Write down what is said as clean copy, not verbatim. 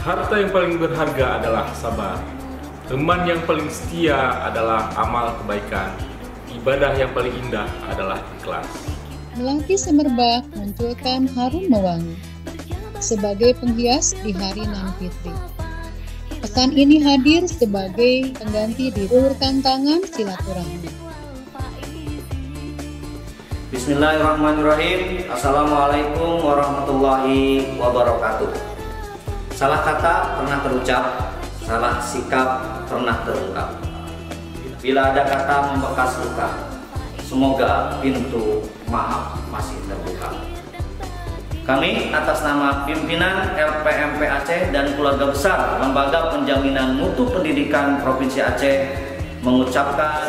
Harta yang paling berharga adalah sabar. Teman yang paling setia adalah amal kebaikan. Ibadah yang paling indah adalah ikhlas. Melati semerbak munculkan harum mewangi sebagai penghias di hari Nan Fitri. Pesan ini hadir sebagai pengganti diulurkan tangan silaturahmi. Bismillahirrahmanirrahim. Assalamualaikum warahmatullahi wabarakatuh. Salah kata pernah terucap, salah sikap pernah terungkap. Bila ada kata membekas luka, semoga pintu maaf masih terbuka. Kami atas nama pimpinan LPMP Aceh dan keluarga besar Lembaga Penjaminan Mutu Pendidikan Provinsi Aceh mengucapkan